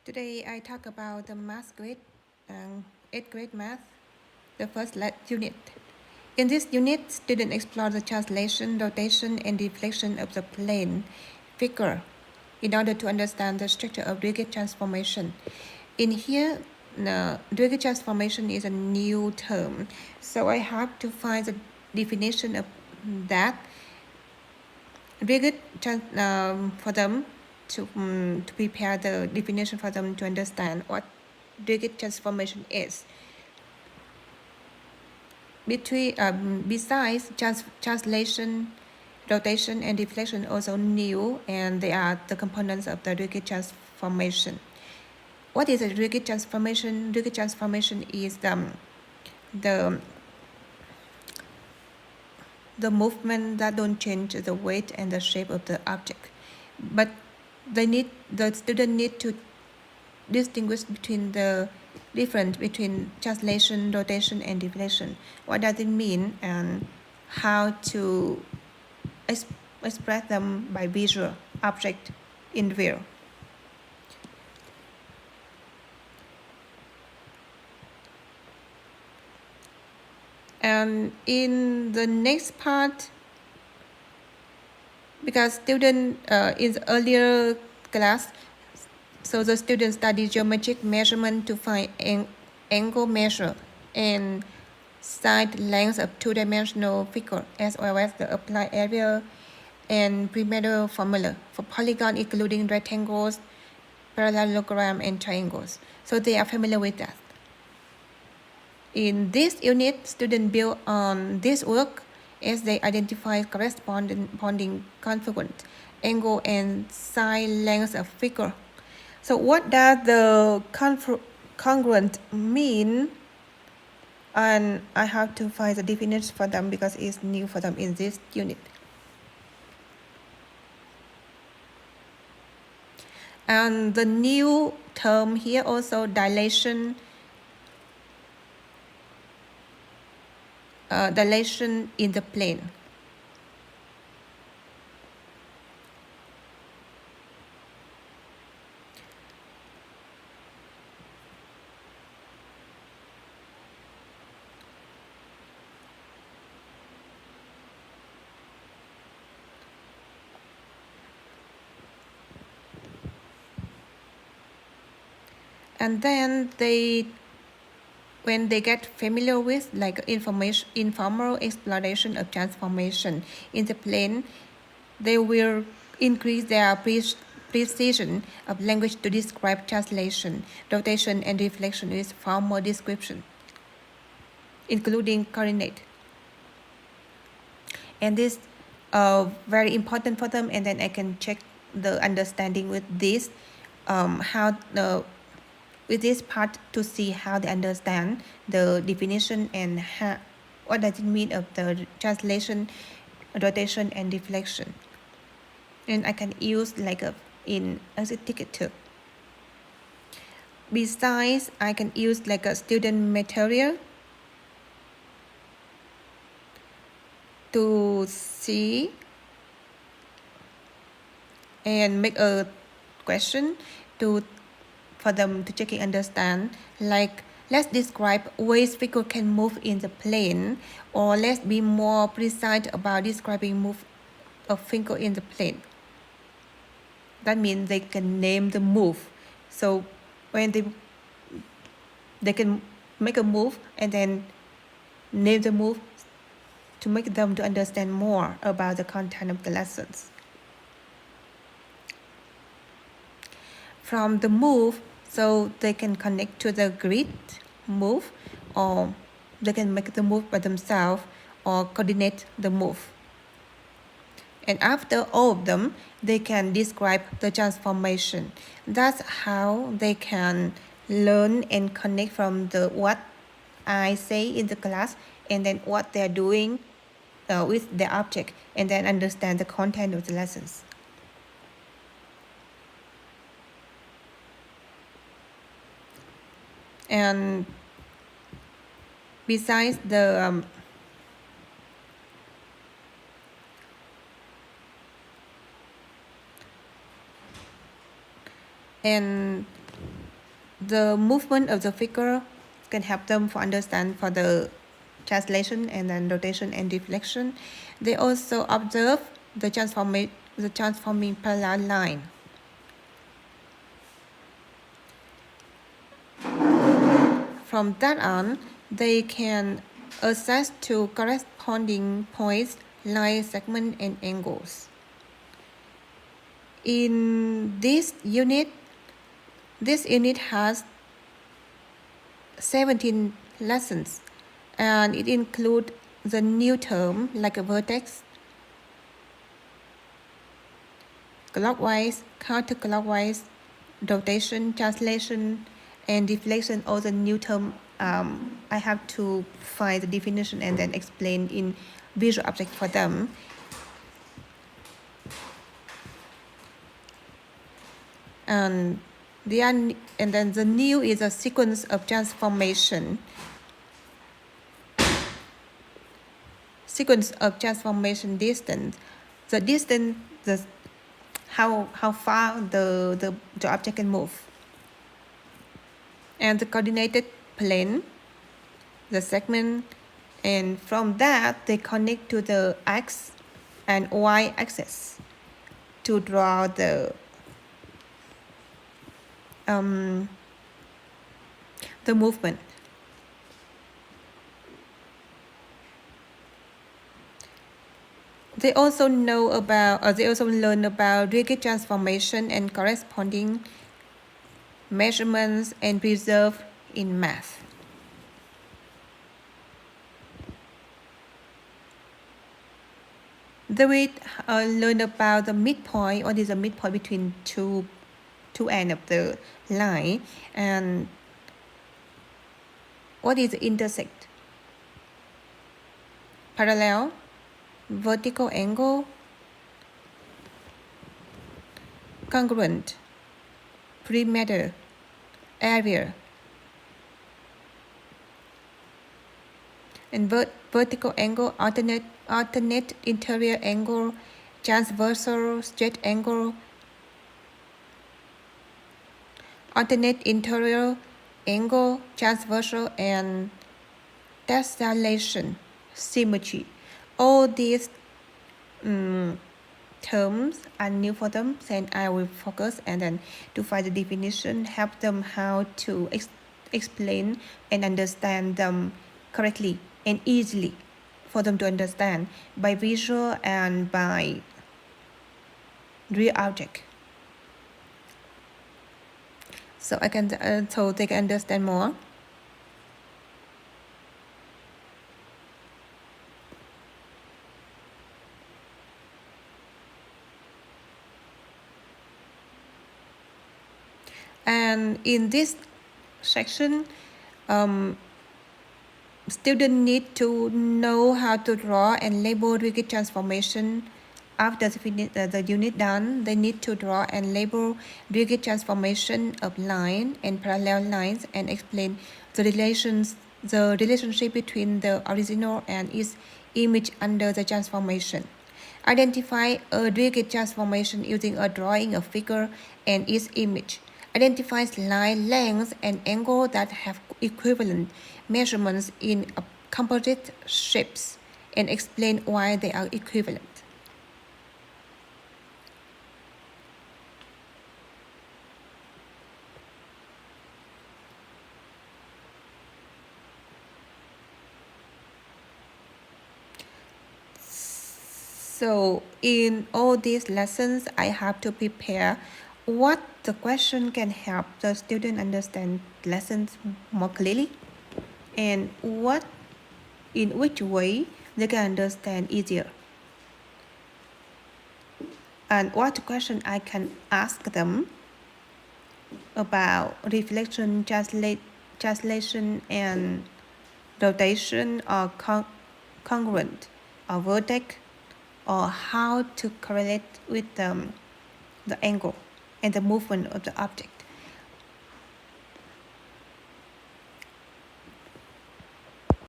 Today I talk about the math grade, 8th grade math, the first unit. In this unit, students explore the translation, rotation, and deflection of the plane figure in order to understand the structure of Drieger transformation. In here, Drieger transformation is a new term, so I have to find the definition of that. Drieger for them to prepare the definition for them to understand what Drieger transformation is. Besides translation, rotation, and deflection also new, and they are the components of the Drieger transformation. What is a Drieger transformation? Drieger transformation is the movement that don't change the weight and the shape of the object, but the student need to distinguish between the difference between translation, rotation, and deflection. What does it mean, and how to express them by visual object in view. And in the next part, because student in the earlier class, so the students study geometric measurement to find angle measure and side length of two-dimensional figure, as well as the applied area and perimeter formula for polygon, including rectangles, parallelogram, and triangles. So they are familiar with that. In this unit, students build on this work as they identify corresponding congruent angle and side length of figure. So what does the congruent mean? And I have to find the definition for them because it's new for them in this unit. And the new term here also dilation in the plane. And then when they get familiar with like informal exploration of transformation in the plane, they will increase their precision of language to describe translation, rotation, and reflection with formal description, including coordinate. And this very important for them, and then I can check the understanding with this, with this part to see how they understand the definition and what does it mean of the translation, rotation, and deflection. And I can use like as a ticket too. Besides, I can use like a student material to see and make a question for them to check and understand, like let's describe ways figure can move in the plane, or let's be more precise about describing move of finger in the plane. That means they can name the move. So when they can make a move and then name the move to make them to understand more about the content of the lessons. From the move, so they can connect to the grid move, or they can make the move by themselves or coordinate the move. And after all of them, they can describe the transformation. That's how they can learn and connect from what I say in the class and then what they're doing with the object, and then understand the content of the lessons. And besides the and the movement of the figure can help them for understand for the translation and then rotation and deflection. They also observe the transforming parallel line. From that on, they can assess to corresponding points, line segment, and angles. In this unit has 17 lessons, and it includes the new term like a vertex, clockwise, counterclockwise, rotation, translation, and deflection. All the new term, I have to find the definition and then explain in visual object for them. And then the new is a sequence of transformation. Sequence of transformation distance. The distance, how far the object can move. And the coordinated plane, the segment, and from that they connect to the x and y axis to draw the movement. They also learn about rigid transformation and corresponding measurements and preserved in math. They will learn about the midpoint. What is the midpoint between two ends of the line, and what is the intersect? Parallel, vertical angle, congruent, perimeter, area, and vertical angle, alternate interior angle, transversal straight angle, alternate interior angle, transversal, and tessellation, symmetry. All these terms are new for them, and I will focus and then to find the definition, help them how to explain and understand them correctly and easily for them to understand by visual and by real object. So I can so they can understand more. And in this section, students need to know how to draw and label rigid transformation. After the unit done, they need to draw and label rigid transformation of line and parallel lines and explain the relationship between the original and its image under the transformation. Identify a rigid transformation using a drawing of figure and its image. Identifies line length and angle that have equivalent measurements in composite shapes and explain why they are equivalent. So in all these lessons, I have to prepare what the question can help the student understand lessons more clearly, and in which way they can understand easier, and what question I can ask them about reflection, translation, and rotation, or congruent, or vertex, or how to correlate with the angle and the movement of the object.